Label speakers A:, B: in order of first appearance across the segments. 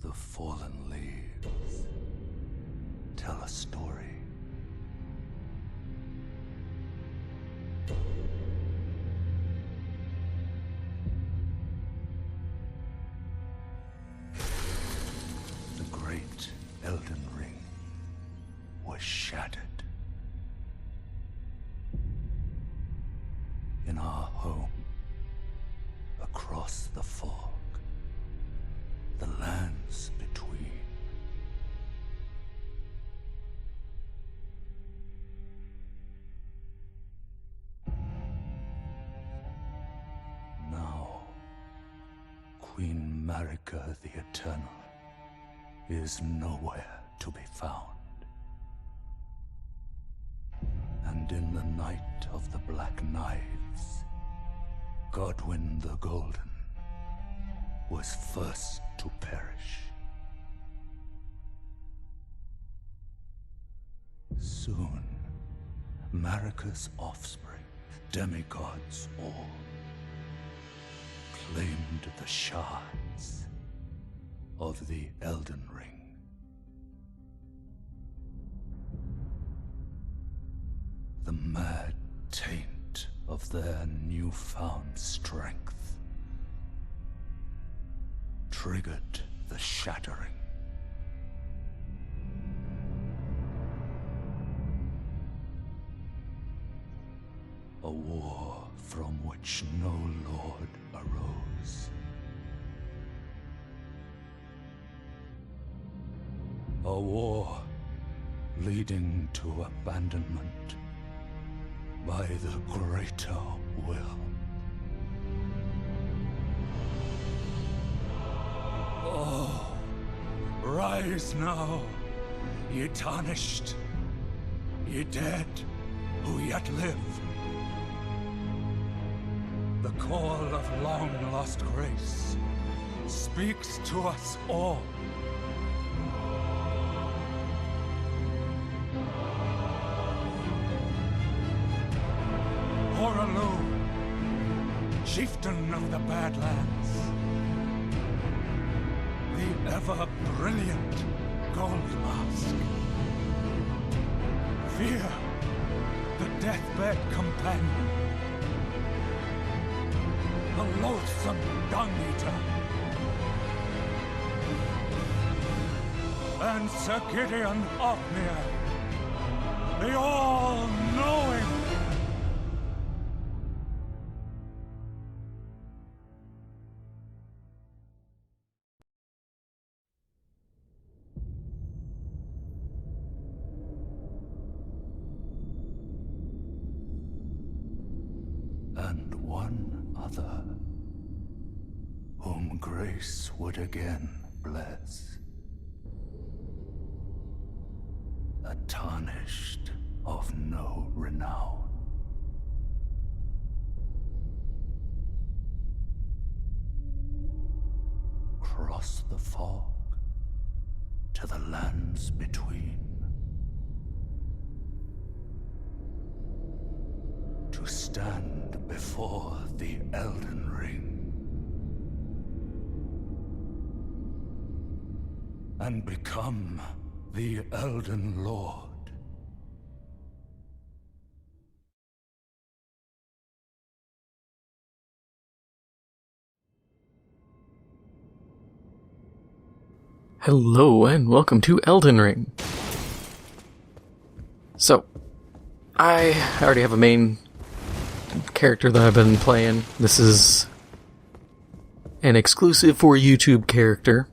A: The fallen leaves tell a story. The great Elden Ring was shattered. In our home, across the fog, the lands between. Now, Queen Marika the Eternal is nowhere to be found. And in the night of the Black Knives, Godwyn the Golden was first to perish. Soon, Marika's offspring, demigods all, claimed the shards of the Elden Ring. The mad taint of their newfound strength triggered the shattering. A war from which no lord arose. A war leading to abandonment by the greater will. Oh, rise now, ye tarnished, ye dead who yet live. The call of long-lost grace speaks to us all. Horalu, chieftain of the Badlands, the ever-brilliant Gold Mask. Fear, the deathbed companion, the loathsome Dung-Eater, and Sir Gideon Ofnir, the all-knowing. And one other, whom grace would again bless. A tarnished of no renown. Cross the fog to the lands between. To stand before the Elden Ring and become the Elden Lord.
B: Hello and welcome to Elden Ring. So, I already have a main character that I've been playing. This is an exclusive for YouTube character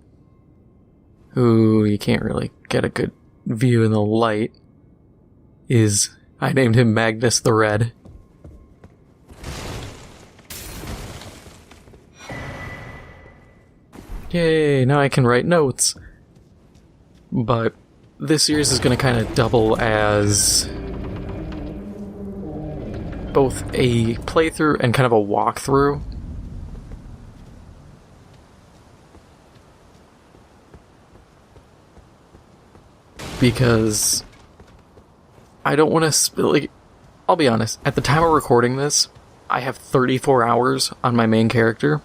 B: who you can't really get a good view in the light. I named him Magnus the Red. Yay, now I can write notes. But this series is going to kind of double as both a playthrough and kind of a walkthrough. Because I don't want to I'll be honest, at the time of recording this, I have 34 hours on my main character,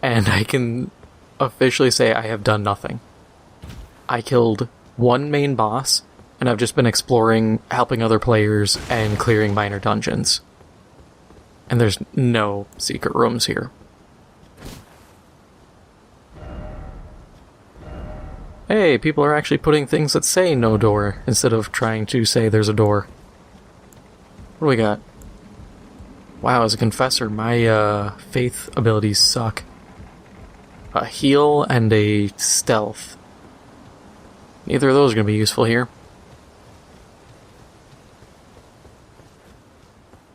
B: and I can officially say I have done nothing. I killed one main boss, and I've just been exploring, helping other players, and clearing minor dungeons. And there's no secret rooms here. Hey, people are actually putting things that say no door, instead of trying to say there's a door. What do we got? Wow, as a confessor, my faith abilities suck. A heal and a stealth. Neither of those are going to be useful here.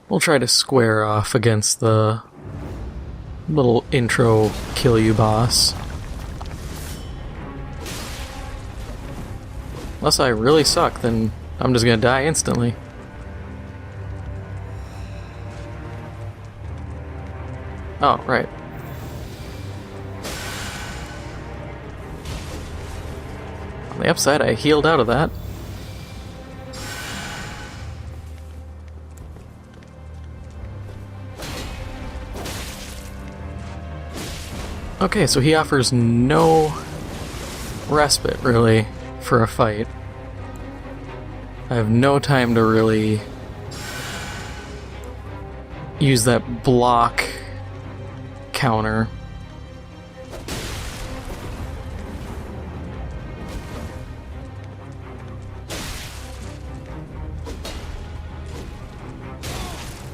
B: We'll try to square off against the little intro kill you boss. Unless I really suck, then I'm just going to die instantly. Oh, right. On the upside, I healed out of that. Okay, so he offers no respite, really, for a fight. I have no time to really use that block counter.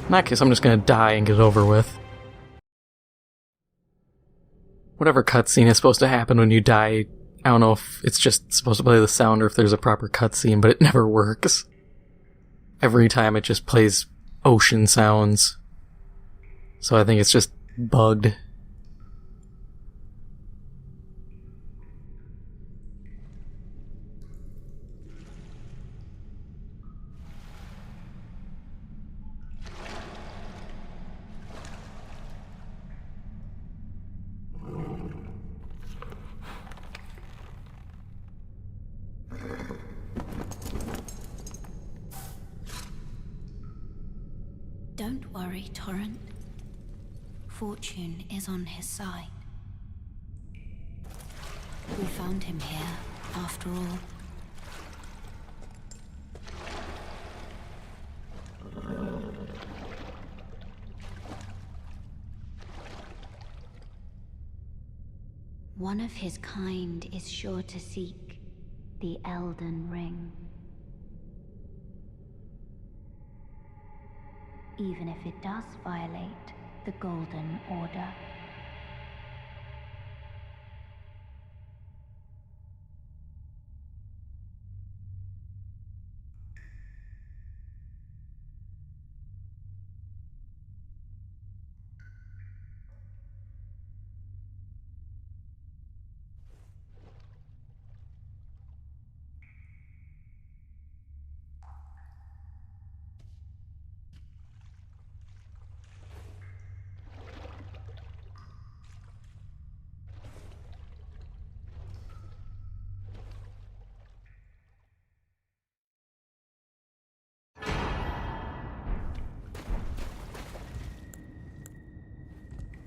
B: In that case, I'm just gonna die and get it over with. Whatever cutscene is supposed to happen when you die, I don't know if it's just supposed to play the sound or if there's a proper cutscene, but it never works. Every time it just plays ocean sounds. So I think it's just bugged.
C: Don't worry, Torrent. Fortune is on his side. We found him here, after all. One of his kind is sure to seek the Elden Ring. Even if it does violate the Golden Order.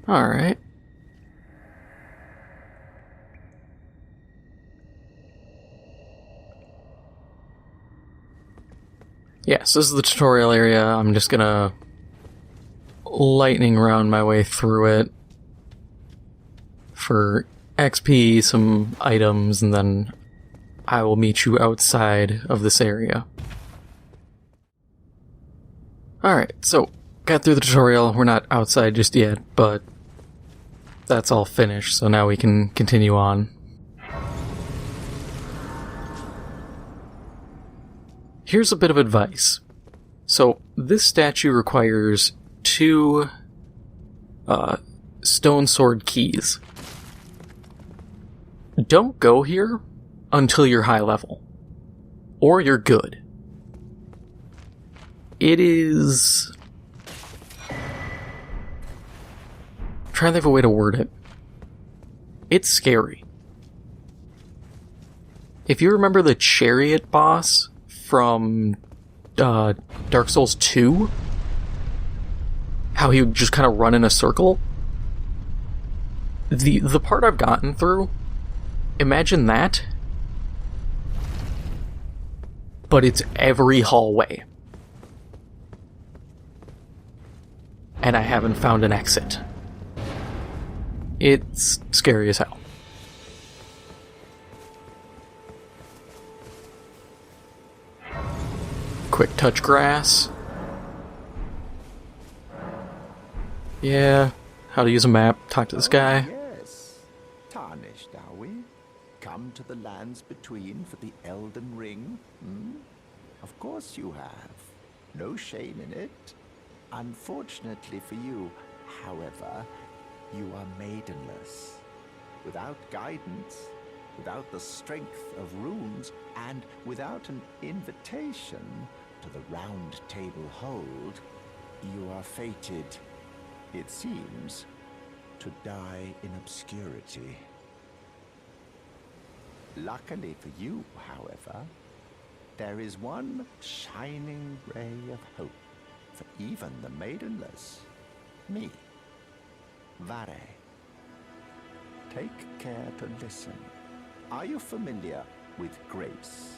B: Alright. Yes, this is the tutorial area. I'm just gonna lightning round my way through it for XP, some items, and then I will meet you outside of this area. Alright, so got through the tutorial. We're not outside just yet, but that's all finished, so now we can continue on. Here's a bit of advice. So, this statue requires 2 stone sword keys. Don't go here until you're high level. Or you're good. It is... I'm trying to think of a way to word it. It's scary. If you remember the chariot boss from Dark Souls 2, how he would just kind of run in a circle, The part I've gotten through, imagine that, but it's every hallway. And I haven't found an exit. It's scary as hell. Quick touch grass. Yeah, how to use a map, talk to this guy.
D: Yes. Tarnished, are we? Come to the lands between for the Elden Ring? Of course you have. No shame in it. Unfortunately for you, however, you are maidenless. Without guidance, without the strength of runes, and without an invitation to the Round Table Hold, you are fated, it seems, to die in obscurity. Luckily for you, however, there is one shining ray of hope for even the maidenless. Me. Vare. Take care to listen. Are you familiar with grace?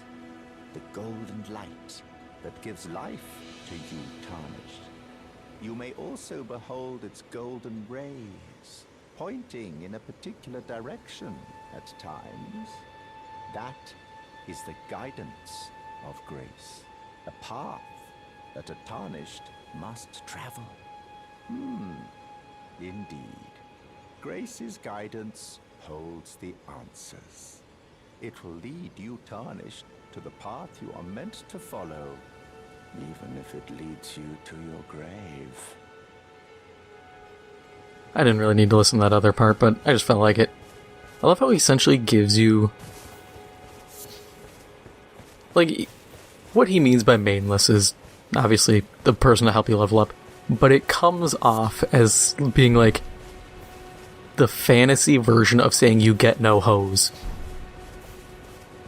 D: The golden light that gives life to you, tarnished. You may also behold its golden rays, pointing in a particular direction at times. That is the guidance of grace, a path that a tarnished must travel. Indeed. Grace's guidance holds the answers. It will lead you, tarnished, to the path you are meant to follow, even if it leads you to your grave.
B: I didn't really need to listen to that other part, but I just felt like it. I love how he essentially gives you... like, what he means by maidenless is obviously the person to help you level up, but it comes off as being like the fantasy version of saying you get no hose.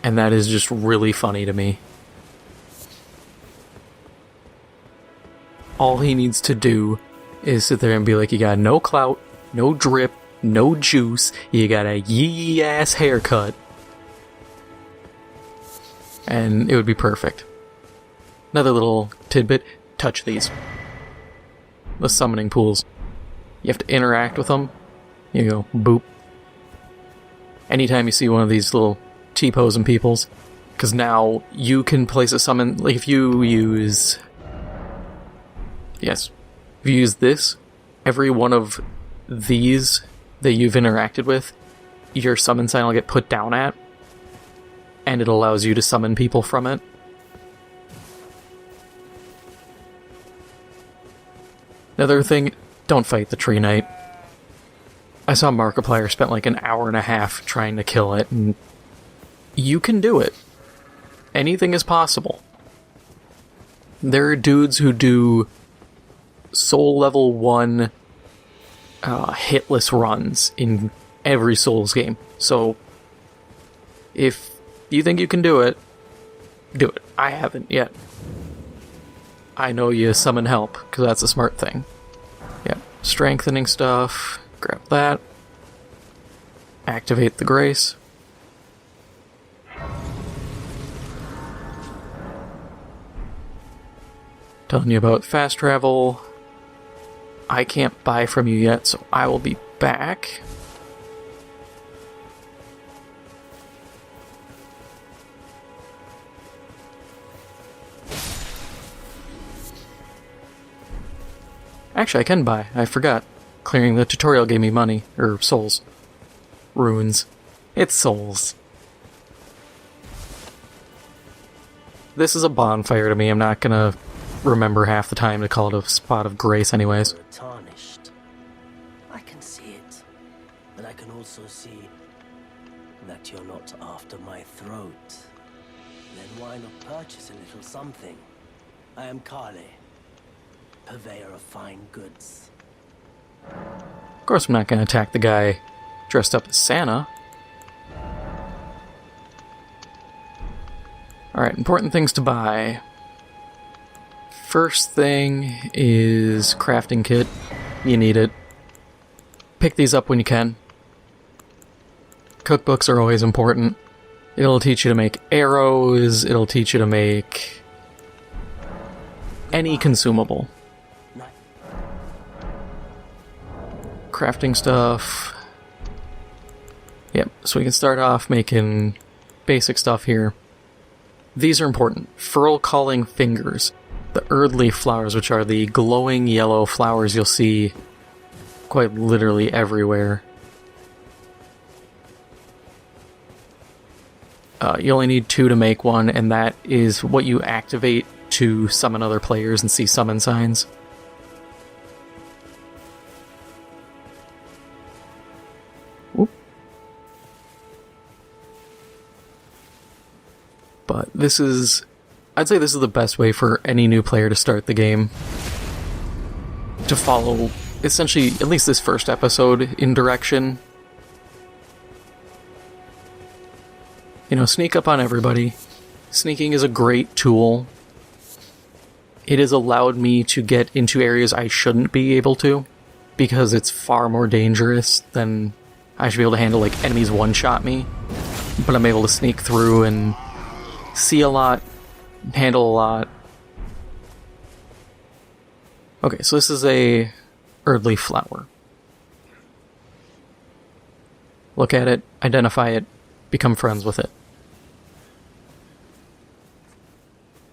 B: And that is just really funny to me. All he needs to do is sit there and be like, you got no clout, no drip, no juice, you got a yee-ass haircut. And it would be perfect. Another little tidbit, touch these. The summoning pools. You have to interact with them. You go, boop. Anytime you see one of these little T-posing peoples, because now you can place a summon, like if you use... yes. If you use this, every one of these that you've interacted with, your summon sign will get put down at, and it allows you to summon people from it. Another thing, don't fight the Tree Knight. I saw Markiplier spent like an hour and a half trying to kill it, and you can do it. Anything is possible. There are dudes who do Soul Level 1 hitless runs in every Souls game. So, if you think you can do it, do it. I haven't yet. I know you summon help, because that's a smart thing. Yep, strengthening stuff. Grab that. Activate the grace. Telling you about fast travel. I can't buy from you yet, so I will be back. Actually, I can buy. I forgot. Clearing the tutorial gave me money. Or souls. Runes. It's souls. This is a bonfire to me. I'm not gonna remember half the time to call it a spot of grace anyways.
E: You're tarnished. I can see it. But I can also see that you're not after my throat. Then why not purchase a little something? I am Kale, purveyor of fine goods.
B: Of course I'm not gonna attack the guy dressed up as Santa. Alright, important things to buy. First thing is crafting kit. You need it. Pick these up when you can. Cookbooks are always important. It'll teach you to make arrows, it'll teach you to make any consumable. Crafting stuff. Yep, so we can start off making basic stuff here. These are important. Furl calling fingers. The Erdleaf flowers, which are the glowing yellow flowers you'll see quite literally everywhere. You only need 2 to make one, and that is what you activate to summon other players and see summon signs. Whoop. But I'd say this is the best way for any new player to start the game. To follow, essentially, at least this first episode in direction. You know, sneak up on everybody. Sneaking is a great tool. It has allowed me to get into areas I shouldn't be able to, because it's far more dangerous than I should be able to handle, like, enemies one-shot me. But I'm able to sneak through and see a lot, handle a lot. Okay, so this is a Erdleaf flower. Look at it, identify it, become friends with it.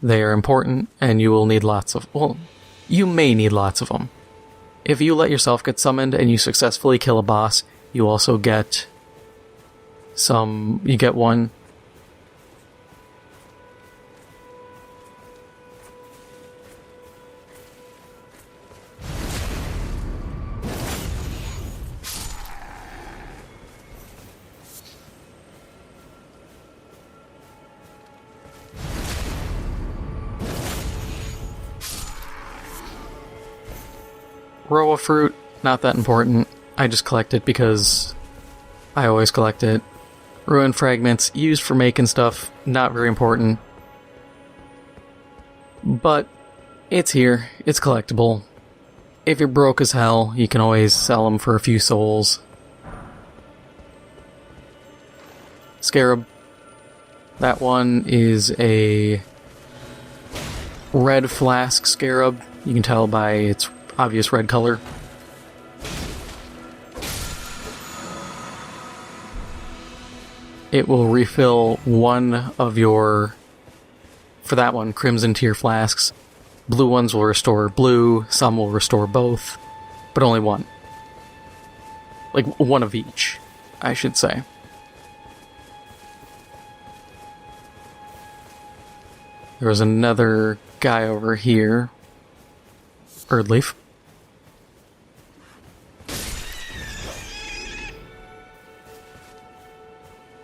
B: They are important, and you will need lots of... Well, you may need lots of them. If you let yourself get summoned and you successfully kill a boss, you also get some... You get one. Row of fruit, not that important. I just collect it because I always collect it. Ruin fragments, used for making stuff, not very important. But it's here, it's collectible. If you're broke as hell, you can always sell them for a few souls. Scarab. That one is a red flask scarab. You can tell by its obvious red color. It will refill one of your, for that one, crimson tier flasks. Blue ones will restore blue, some will restore both, but only one. Like, one of each, I should say. There was another guy over here. Erdleaf.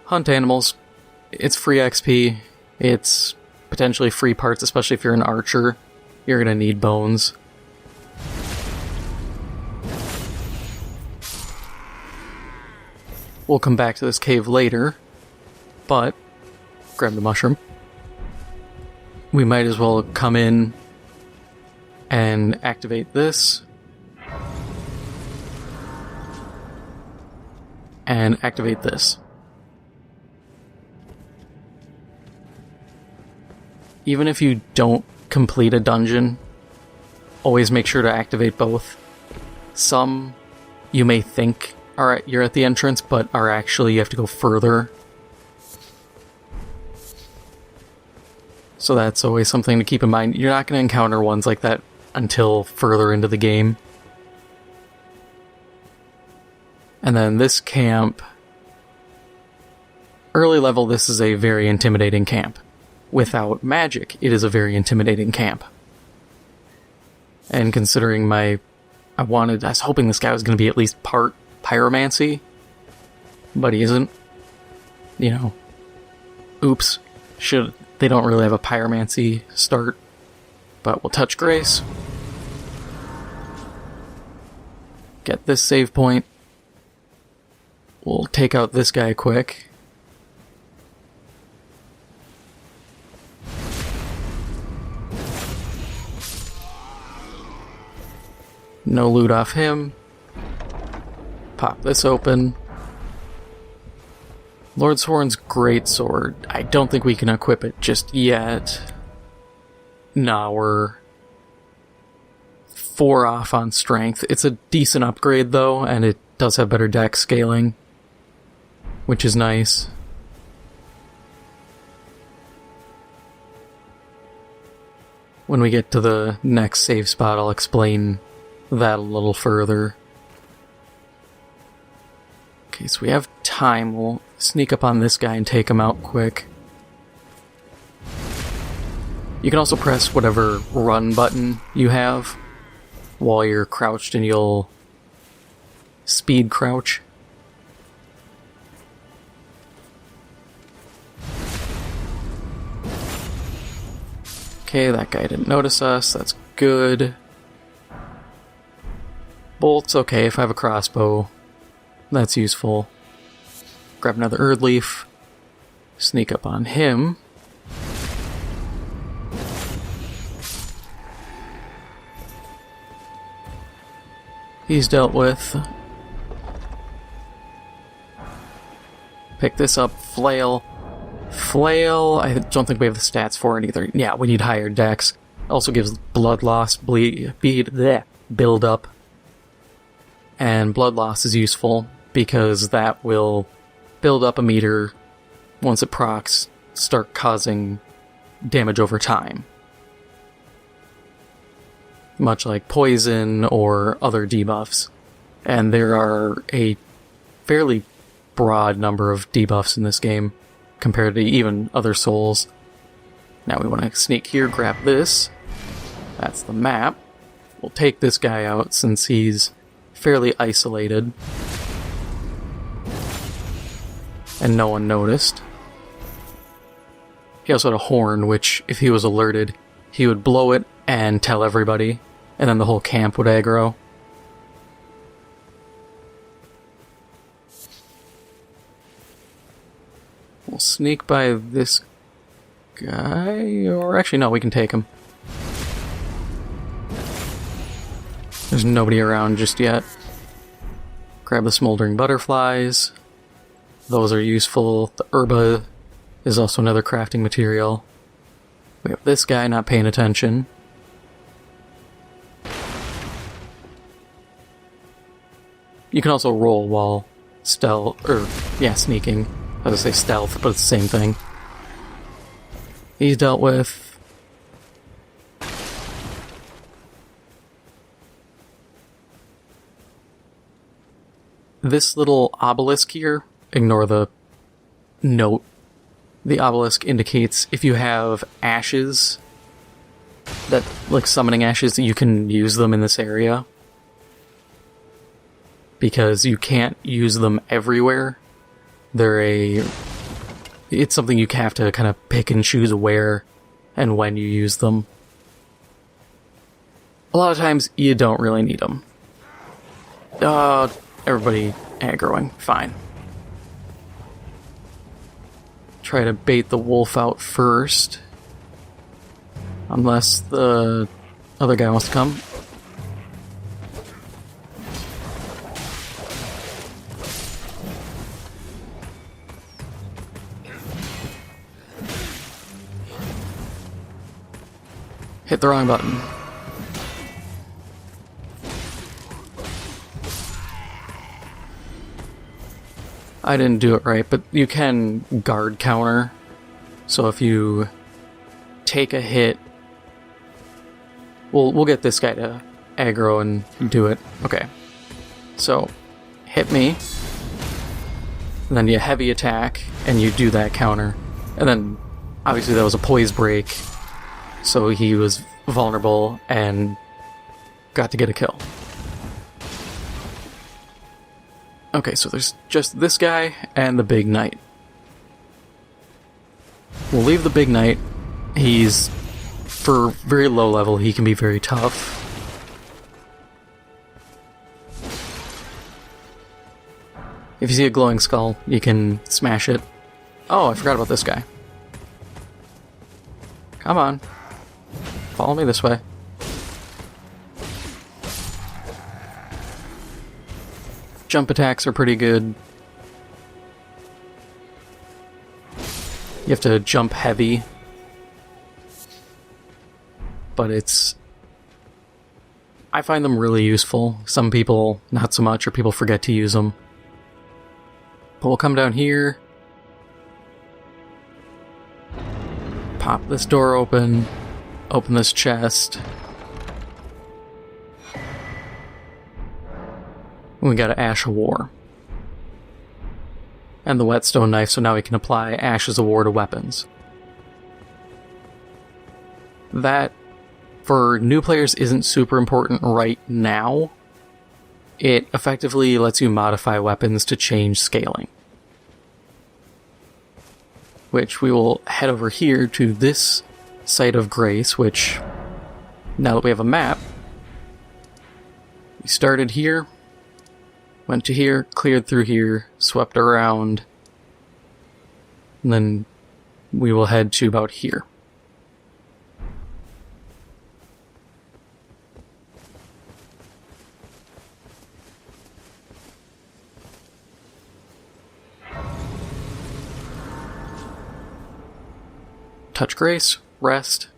B: Hunt animals. It's free XP. It's potentially free parts, especially if you're an archer. You're gonna need bones. We'll come back to this cave later, but grab the mushroom. We might as well come in and activate this. And activate this. Even if you don't complete a dungeon, always make sure to activate both. Some you may think you're at the entrance, but are actually, you have to go further. So that's always something to keep in mind. You're not going to encounter ones like that until further into the game. And then this camp, early level, this is a very intimidating camp. Without magic, it is a very intimidating camp. And considering I was hoping this guy was going to be at least part pyromancy, but he isn't. You know, oops. They don't really have a pyromancy start, but we'll touch grace. Get this save point. We'll take out this guy quick. No loot off him. Pop this open. Lord Soren's greatsword. I don't think we can equip it just yet. Nah, we're 4 off on strength. It's a decent upgrade though, and it does have better dex scaling, which is nice. When we get to the next save spot, I'll explain that a little further. Okay, so we have time. We'll sneak up on this guy and take him out quick. You can also press whatever run button you have while you're crouched, and you'll speed crouch. Okay, that guy didn't notice us. That's good. Bolts, okay, if I have a crossbow, that's useful. Grab another Erd Leaf. Sneak up on him. He's dealt with. Pick this up. Flail. Flail, I don't think we have the stats for it either. Yeah, we need higher dex. Also gives blood loss, build up. And blood loss is useful because that will build up a meter. Once it procs, start causing damage over time. Much like poison or other debuffs. And there are a fairly broad number of debuffs in this game compared to even other Souls. Now we want to sneak here, grab this. That's the map. We'll take this guy out since he's fairly isolated. And no one noticed. He also had a horn, which, if he was alerted, he would blow it and tell everybody, and then the whole camp would aggro. We'll sneak by this guy, or actually no, we can take him. There's nobody around just yet. Grab the smoldering butterflies. Those are useful. The herba is also another crafting material. We have this guy not paying attention. You can also roll while sneaking. I was gonna say stealth, but it's the same thing. He's dealt with. This little obelisk here, ignore the note. The obelisk indicates if you have ashes, that like summoning ashes, you can use them in this area. Because you can't use them everywhere. It's something you have to kind of pick and choose where and when you use them. A lot of times, you don't really need them. Everybody aggroing. Fine. Try to bait the wolf out first. Unless the other guy wants to come. Hit the wrong button. I didn't do it right, but you can guard counter. So if you take a hit, we'll get this guy to aggro and do it. Okay. So hit me, and then you heavy attack, and you do that counter. And then obviously that was a poise break. So he was vulnerable and got to get a kill. Okay, so there's just this guy and the big knight. We'll leave the big knight. He's, for very low level, he can be very tough. If you see a glowing skull, you can smash it. Oh, I forgot about this guy. Come on. Follow me this way. Jump attacks are pretty good. have to jump heavy. But I find them really useful. Some people not so much, or people forget to use them. But we'll come down here. Pop this door open. Open this chest. And we got an Ash of War. And the whetstone knife, so now we can apply Ashes of War to weapons. That, for new players, isn't super important right now. It effectively lets you modify weapons to change scaling. Which we will head over here to this Site of Grace, which, now that we have a map, we started here, went to here, cleared through here, swept around, and then we will head to about here. Touch Grace, rest.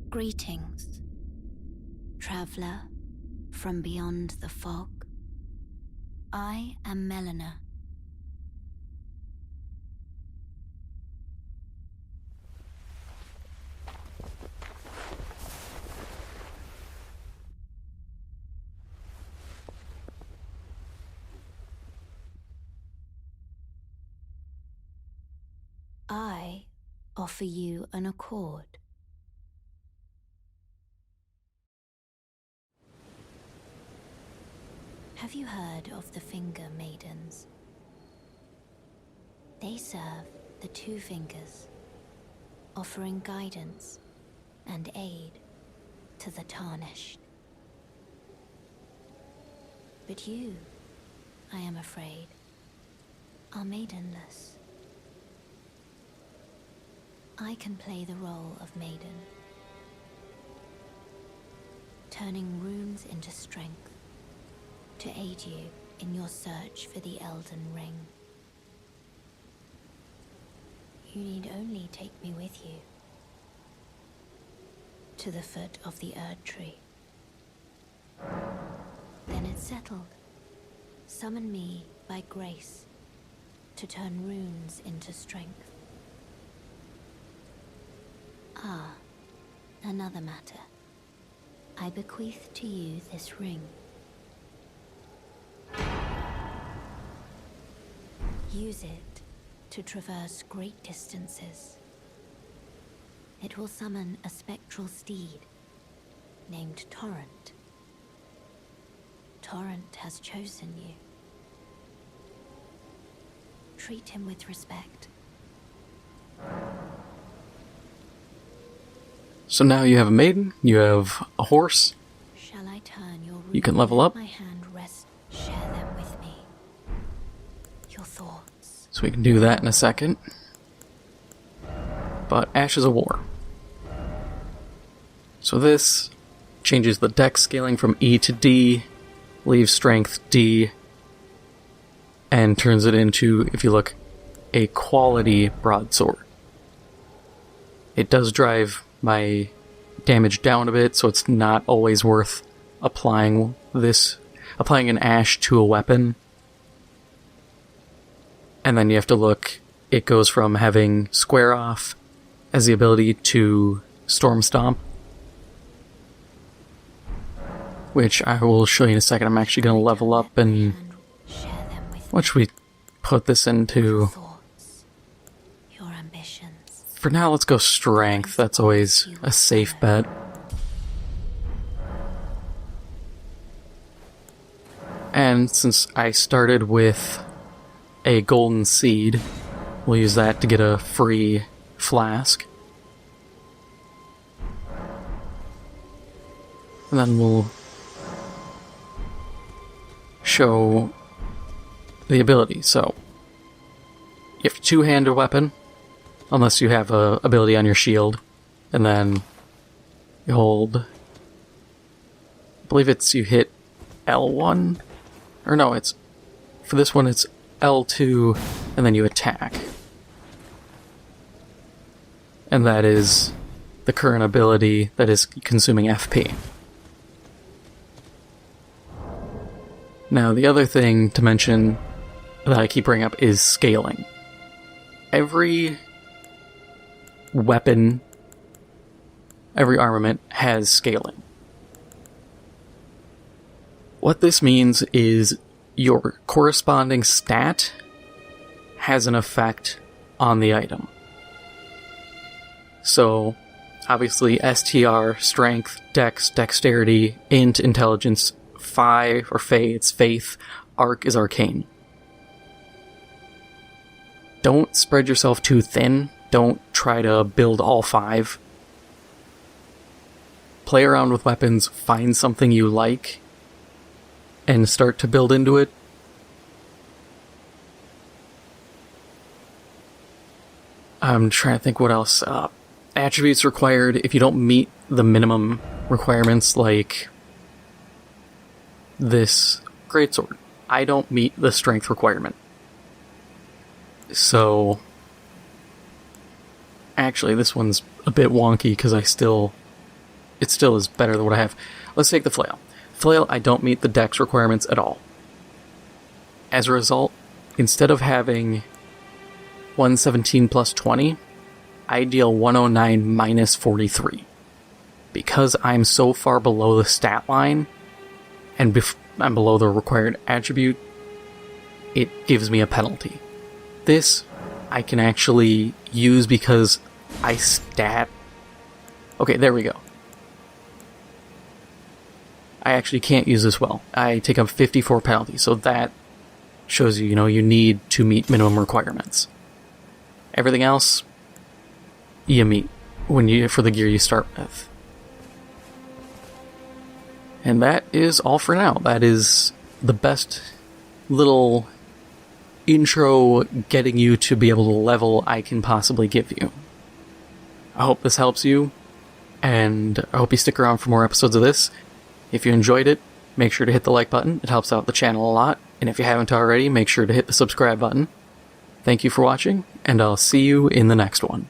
C: Greetings, traveler from beyond the fog. I am Melina. I offer you an accord. Have you heard of the Finger Maidens? They serve the Two Fingers, offering guidance and aid to the Tarnished. But you, I am afraid, are maidenless. I can play the role of maiden, turning runes into strength to aid you in your search for the Elden Ring. You need only take me with you to the foot of the Erd Tree. Then it's settled. Summon me by grace to turn runes into strength. Ah, another matter. I bequeath to you this ring. Use it to traverse great distances. It will summon a spectral steed named Torrent. Torrent has chosen you. Treat him with respect.
B: So now you have a maiden, you have a horse,
C: Shall I turn your
B: you can level up.
C: My hand rest. Share them with me. Your thoughts.
B: So we can do that in a second. But Ashes of War. So this changes the dex scaling from E to D, leaves strength D, and turns it into, if you look, a quality broadsword. It does drive my damage down a bit, so it's not always worth applying an ash to a weapon. And then you have to look, it goes from having Square Off as the ability to Storm Stomp, which I will show you in a second. I'm actually going to level up, and what should we put this into?
C: Your ambitions.
B: For now, let's go Strength. That's always a safe bet. And since I started with a golden seed, we'll use that to get a free flask. And then we'll show the ability. So, you have a two-handed weapon, unless you have a ability on your shield, and then you hold, I believe it's, you hit L1, or no, it's, for this one it's L2, and then you attack. And that is the current ability that is consuming FP. Now, the other thing to mention that I keep bringing up is scaling. Every weapon, every armament has scaling. What this means is your corresponding stat has an effect on the item. So, obviously, STR, Strength, Dex, Dexterity, Int, Intelligence, Phi, or Fey, it's Faith, Arc is Arcane. Don't spread yourself too thin. Don't try to build all 5. Play around with weapons, find something you like, and start to build into it. I'm trying to think what else. Attributes required, if you don't meet the minimum requirements, like this greatsword. I don't meet the strength requirement. So, actually, this one's a bit wonky because it still is better than what I have. Let's take the flail. Flail, I don't meet the dex requirements at all. As a result, instead of having 117 plus 20, I deal 109 minus 43. Because I'm so far below the stat line, and I'm below the required attribute, it gives me a penalty. This, I can actually use because I stat... Okay, there we go. I actually can't use this well. I take up 54 penalties, so that shows you, you need to meet minimum requirements. Everything else, you meet for the gear you start with. And that is all for now. That is the best little intro getting you to be able to level I can possibly give you. I hope this helps you, and I hope you stick around for more episodes of this. If you enjoyed it, make sure to hit the like button. It helps out the channel a lot. And if you haven't already, make sure to hit the subscribe button. Thank you for watching, and I'll see you in the next one.